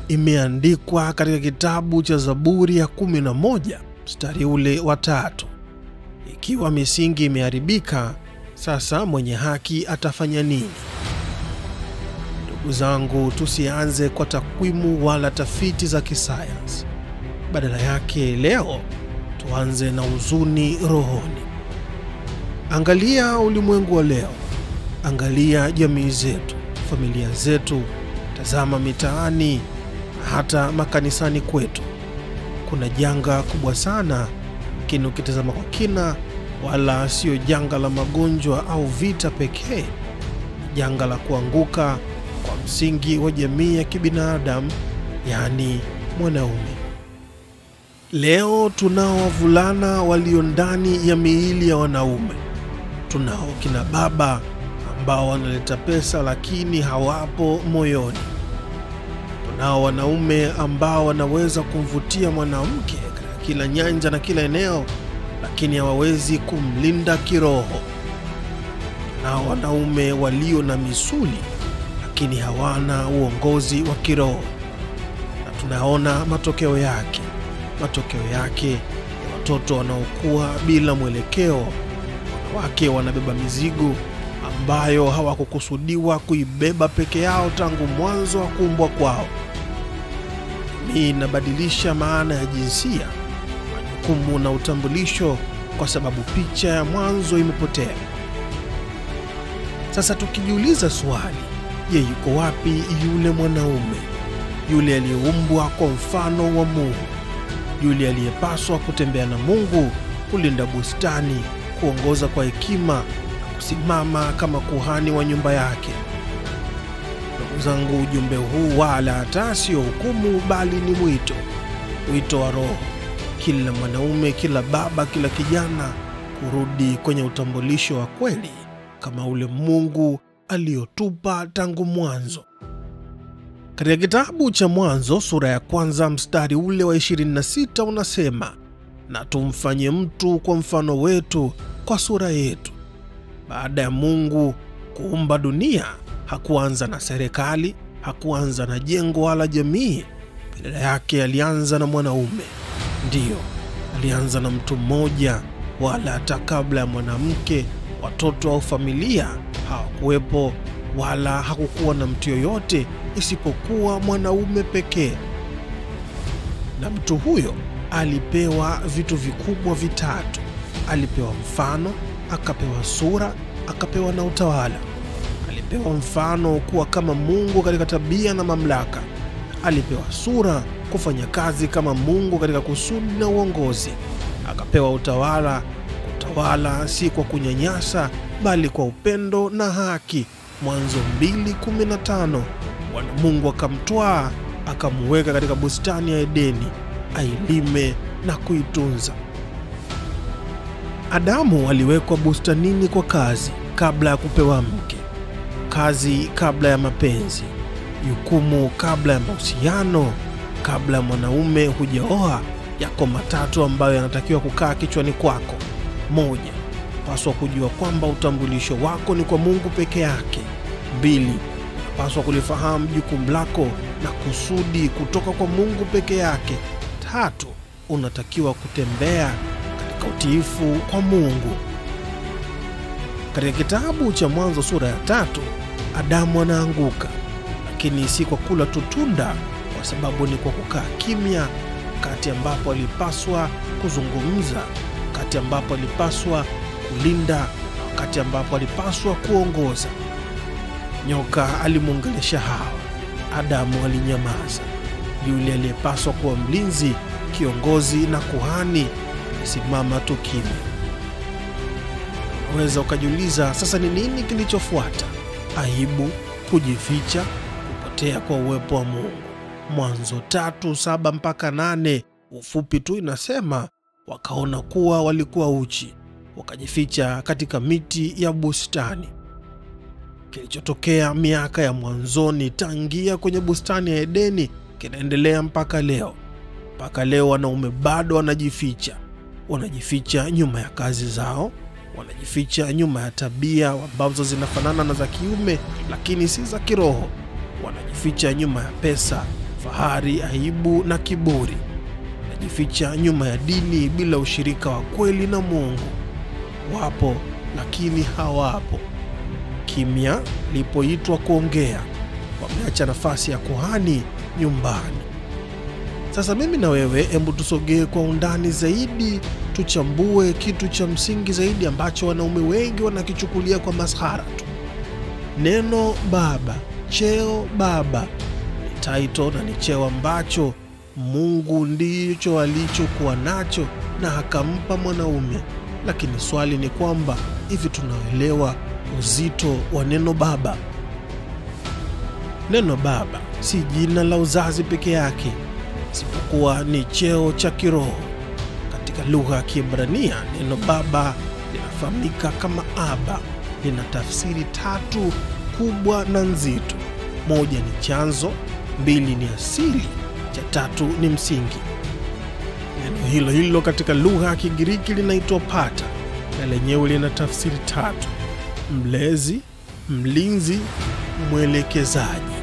Imeandikwa katika kitabu cha Zaburi ya 11 mstari ule wa 3. Ikiwa misingi imeharibika, sasa mwenye haki atafanya nini? Ndugu zangu, tusianze kwa takwimu wala tafiti za kisayansi. Badala yake leo tuanze na huzuni rohoni. Angalia ulimwengu wa leo. Angalia jamii zetu, familia zetu, tazama mitaani, hata makanisani kwetu. Kuna janga kubwa sana, lakini ukitazama kwa kina, wala sio janga la magonjwa au vita pekee. Janga la kuanguka kwa msingi wa jamii ya kibinadamu, yani mwanaume. Leo tunao wavulana walio ndani ya miili ya wanaume. Tunao kina baba ambao wanaleta pesa lakini hawapo moyoni. Tunao wanaume ambao wanaweza kumvutia mwanamke katika kila nyanja na kila eneo, lakini hawawezi kumlinda kiroho. Tunao wanaume walio na misuli lakini hawana uongozi wa kiroho. Na tunaona matokeo yake. Matokeo yake ya watoto wanaokuwa bila mwelekeo, wanawake wanabeba mizigo ambayo hawakukusudiwa kuibeba peke yao tangu mwanzo wa kuumbwa kwao. Hii inabadilisha maana ya jinsia, majukumu na utambulisho, kwa sababu picha ya mwanzo imepotea. Sasa tukijiuliza swali, je, yuko wapi yule mwanaume? Yule aliyeumbwa kwa mfano wa Mungu, yule aliyepaswa kutembea na Mungu, kulinda bustani, kuongoza kwa hekima na kusimama kama kuhani wa nyumba yake. Ndugu zangu, ujumbe huu wala hata sio hukumu, bali ni mwito. Mwito wa Roho. Kila mwanaume, kila baba, kila kijana kurudi kwenye utambulisho wa kweli kama ule Mungu aliyotupa tangu mwanzo. Katika kitabu cha Mwanzo sura ya 1 mstari ule wa 26 unasema, na tumfanye mtu kwa mfano wetu, kwa sura yetu. Baada ya Mungu kuumba dunia, hakuanza na serikali, hakuanza na jengo wala jamii. Badala yake alianza na mwanaume. Ndiyo, alianza na mtu mmoja, wala hata kabla ya mwanamke, watoto au familia hawakuwepo, wala hakukuwa na mtu yoyote isipokuwa mwanaume pekee. Na mtu huyo alipewa vitu vikubwa vitatu. Alipewa mfano, akapewa sura, akapewa na utawala. Alipewa mfano kuwa kama Mungu katika tabia na mamlaka. Alipewa sura kufanya kazi kama Mungu katika kusudi na uongozi. Akapewa utawala, kutawala si kwa kunyanyasa, bali kwa upendo na haki. Mwanzo 2:15. Bwana Mungu akamtwaa, akamuweka katika bustani ya Edeni, ailime na kuitunza. Adamu aliwekwa bustanini kwa kazi kabla ya kupewa mke, kazi kabla ya mapenzi, jukumu kabla ya mahusiano. Kabla mwanaume hujaoa, yako matatu ambayo yanatakiwa kukaa kichwani kwako. 1, paswa kujua kwamba utambulisho wako ni kwa Mungu peke yake. 2, paswa kulifahamu jukumu lako na kusudi kutoka kwa Mungu peke yake. 3, unatakiwa kutembea katika utiifu kwa Mungu. Katika kitabu cha Mwanzo sura ya 3, Adamu anaanguka, lakini si kwa kula tutunda, kwa sababu ni kwa kukaa kimya, wakati ambapo alipaswa kuzungumza, wakati ambapo alipaswa kulinda, wakati ambapo alipaswa kuongoza. Nyoka alimwongelesha Hawa, Adamu alinyamaza. Yule aliyepaswa kuwa mlinzi, kiongozi na kuhani alisimama tu kimya. Unaweza ukajiuliza, sasa ni nini kilichofuata? Aibu, kujificha, kupotea kwa uwepo wa Mungu. Mwanzo 3:7-8 ufupi tu inasema, wakaona kuwa walikuwa uchi, wakajificha katika miti ya bustani. Kilichotokea miaka ya mwanzoni tangia kwenye bustani ya Edeni kinaendelea mpaka leo. Mpaka leo wanaume bado wanajificha. Wanajificha nyuma ya kazi zao, wanajificha nyuma ya tabia ambazo zinafanana na za kiume lakini si za kiroho. Wanajificha nyuma ya pesa, fahari, aibu na kiburi. Najificha nyuma ya dini bila ushirika wa kweli na Mungu. Wapo lakini hawapo. Kimya lipoitwa kuongea, wameacha nafasi ya kuhani nyumbani. Sasa mimi na wewe, hebu tusogee kwa undani zaidi, tuchambue kitu cha msingi zaidi ambacho wanaume wengi wanakichukulia kwa maskhara tu. Neno baba, cheo baba ni title na ni cheo ambacho Mungu ndicho alichokuwa nacho na akampa mwanaume. Lakini swali ni kwamba hivi tunaelewa uzito wa neno baba? Neno baba si jina la uzazi peke yake, isipokuwa ni cheo cha kiroho. Katika lugha ya Kiebrania, neno baba linafahamika kama aba. Lina tafsiri tatu kubwa na nzito. Moja ni chanzo, mbili ni asili, cha tatu ni msingi. Neno hilo hilo katika lugha ya Kigiriki linaitwa pata, na lenyewe lina tafsiri tatu: mlezi, mlinzi, mwelekezaji.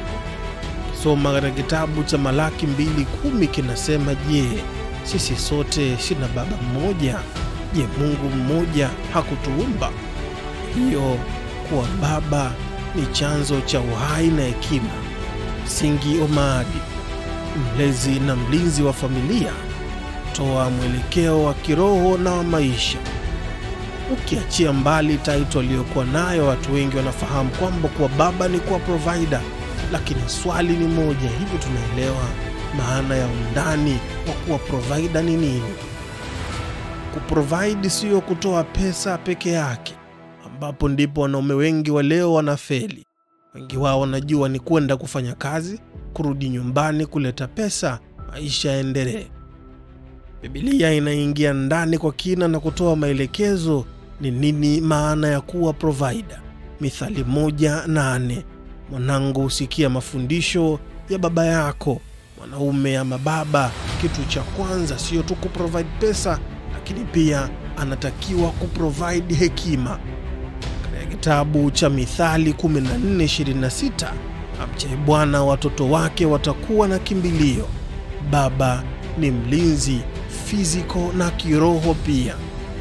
Soma katika kitabu cha Malaki 2:10 kinasema, je, sisi sote sina baba mmoja? Je, Mungu mmoja hakutuumba? Hiyo kuwa baba ni chanzo cha uhai na hekima, msingi wa maadili, mlezi na mlinzi wa familia, toa mwelekeo wa kiroho na wa maisha. Ukiachia mbali title aliyokuwa nayo, watu wengi wanafahamu kwamba kuwa baba ni kuwa provider. Lakini swali ni moja, hivi tunaelewa maana ya undani wa kuwa provider ni nini? Kuprovide sio kutoa pesa peke yake, ambapo ndipo wanaume wengi wa leo wanafeli. Wengi wao wanajua ni kwenda kufanya kazi, kurudi nyumbani, kuleta pesa, maisha yaendelee. Biblia inaingia ndani kwa kina na kutoa maelekezo ni nini maana ya kuwa provider. Mithali 1:8, mwanangu, usikia mafundisho ya baba yako. Mwanaume ama baba, kitu cha kwanza sio tu kuprovide pesa, lakini pia anatakiwa kuprovide hekima. Katika kitabu cha Mithali 14:26, amchaye Bwana watoto wake watakuwa na kimbilio. Baba ni mlinzi fiziko na kiroho pia.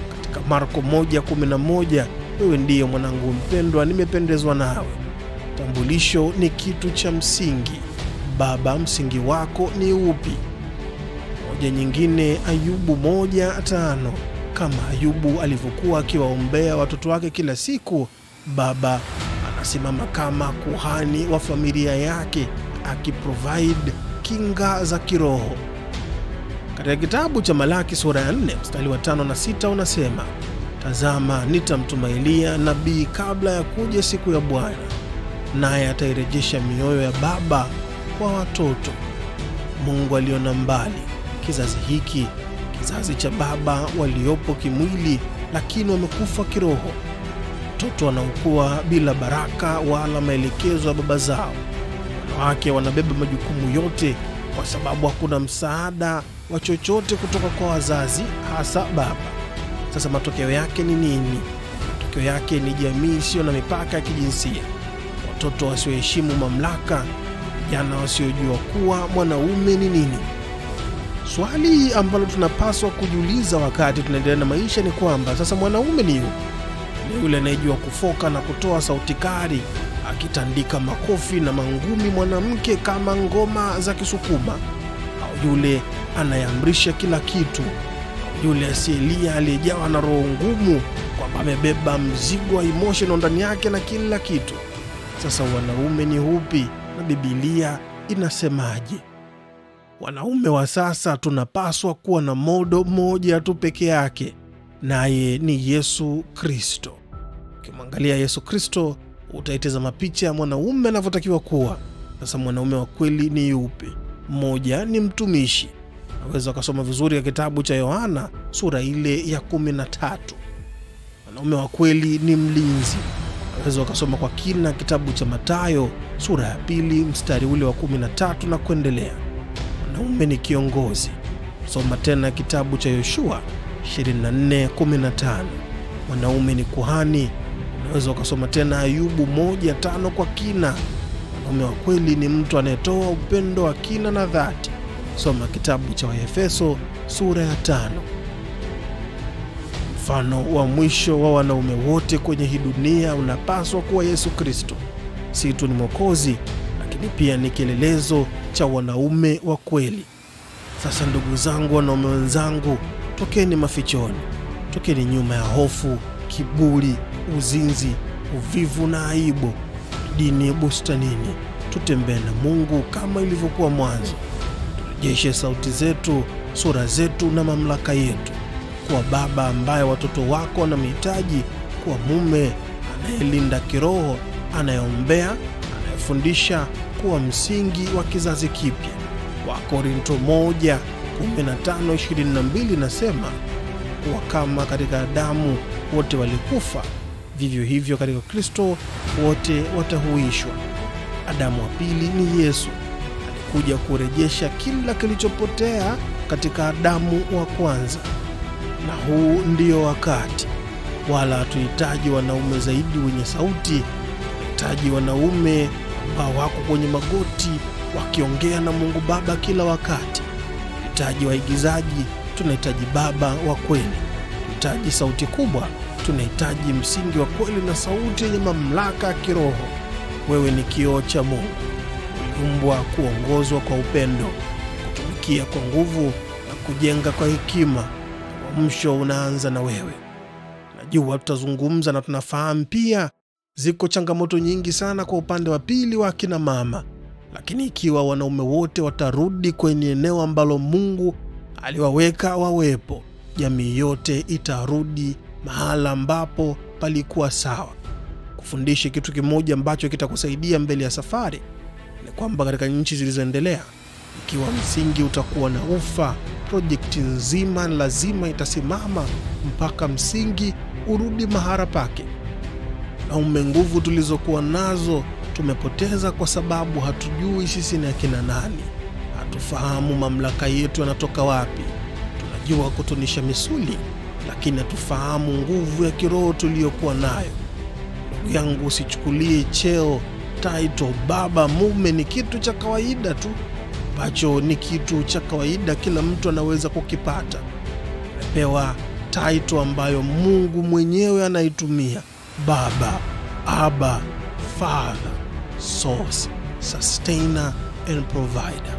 Katika Marko 1:11, wewe ndiye mwanangu mpendwa, nimependezwa nawe. Tambulisho ni kitu cha msingi. Baba, msingi wako ni upi? Moja nyingine, Ayubu 1:5, kama Ayubu alivyokuwa akiwaombea watoto wake kila siku, baba anasimama kama kuhani wa familia yake, akiprovide kinga za kiroho. Katika kitabu cha Malaki sura ya 4 mstari wa 5 na 6 unasema, tazama, nitamtuma Eliya nabii kabla ya kuja siku ya Bwana, naye atairejesha mioyo ya baba kwa watoto. Mungu aliona mbali kizazi hiki, kizazi cha baba waliopo kimwili lakini wamekufa kiroho. Watoto wanaokuwa bila baraka wala maelekezo ya baba zao. Wanawake wanabeba majukumu yote kwa sababu hakuna msaada wa chochote kutoka kwa wazazi, hasa baba. Sasa matokeo yake ni nini? Matokeo yake ni jamii isiyo na mipaka ya kijinsia, watoto wasioheshimu mamlaka, vijana wasiojua kuwa mwanaume ni nini. Swali ambalo tunapaswa kujiuliza wakati tunaendelea na maisha ni kwamba sasa mwanaume ni yupi? Ni yule anayejua kufoka na kutoa sauti kali, akitandika makofi na mangumi mwanamke kama ngoma za Kisukuma, au yule anayeamrisha kila kitu, yule asiyelia aliyejawa na roho ngumu kwamba amebeba mzigo wa emotional ndani yake na kila kitu? Sasa wanaume ni upi na Biblia inasemaje? Wanaume wa sasa tunapaswa kuwa na modo moja tu peke yake, naye ni Yesu Kristo. Ukimwangalia Yesu Kristo utaitazama picha ya mwanaume anavyotakiwa kuwa. Sasa mwanaume wa kweli ni yupi? Mmoja ni mtumishi. Naweza ukasoma vizuri ya kitabu cha Yohana sura ile ya 13. Mwanaume wa kweli ni mlinzi. Naweza ukasoma kwa kina kitabu cha Mathayo sura ya 2 mstari ule wa 13 na kuendelea. Mwanaume ni kiongozi. Soma tena kitabu cha Yoshua 24:15. Mwanaume ni kuhani. Unaweza ukasoma tena Ayubu 1:5 kwa kina. Mwanaume wa kweli ni mtu anayetoa upendo wa kina na dhati. Soma kitabu cha Waefeso sura ya 5. Mfano wa mwisho wa wanaume wote kwenye hii dunia unapaswa kuwa Yesu Kristo. Si tu ni Mwokozi, lakini pia ni kielelezo cha wanaume wa kweli. Sasa ndugu zangu, wanaume wenzangu, tokeni mafichoni. Tokeni nyuma ya hofu, kiburi, uzinzi, uvivu na aibu. Dini bustanini. Tutembee na Mungu kama ilivyokuwa mwanzo. Turejeshe sauti zetu, sura zetu na mamlaka yetu. Kuwa baba ambaye watoto wako wanamhitaji, kuwa mume anayelinda kiroho, anayeombea, anayefundisha, kuwa msingi wa kizazi kipya. Wakorintho 1:15-22 nasema, kuwa kama katika Adamu wote walikufa, vivyo hivyo katika Kristo wote watahuishwa. Adamu wa pili ni Yesu. Alikuja kurejesha kila kilichopotea katika Adamu wa kwanza. Na huu ndio wakati. Wala hatuhitaji wanaume zaidi wenye sauti. Tunahitaji wanaume ambao wako kwenye magoti wakiongea na Mungu Baba kila wakati. Tunahitaji waigizaji, tunahitaji baba wa kweli. Tunahitaji sauti kubwa, tunahitaji msingi wa kweli na sauti yenye mamlaka ya kiroho. Wewe ni kioo cha Mungu. Uliumbwa kuongozwa kwa upendo, kutumikia kwa nguvu na kujenga kwa hekima. Uamsho unaanza na wewe. Najua tutazungumza na tunafahamu pia ziko changamoto nyingi sana kwa upande wa pili wa kina mama. Lakini ikiwa wanaume wote watarudi kwenye eneo ambalo Mungu aliwaweka wawepo, jamii yote itarudi mahala ambapo palikuwa sawa. Kufundisha kitu kimoja ambacho kitakusaidia mbele ya safari ni kwamba katika nchi zilizoendelea, ikiwa msingi utakuwa na ufa, projekti nzima lazima itasimama mpaka msingi urudi mahara pake. Na nguvu tulizokuwa nazo tumepoteza kwa sababu hatujui sisi ni akina nani. Hatufahamu mamlaka yetu yanatoka wapi. Tunajua kutunisha misuli, lakini hatufahamu nguvu ya kiroho tuliyokuwa nayo. Ndugu yangu, usichukulie cheo, title, baba, mume ni kitu cha kawaida tu. Ambacho ni kitu cha kawaida kila mtu anaweza kukipata. Umepewa title ambayo Mungu mwenyewe anaitumia: Baba, Abba, Father, Source, Sustainer and Provider.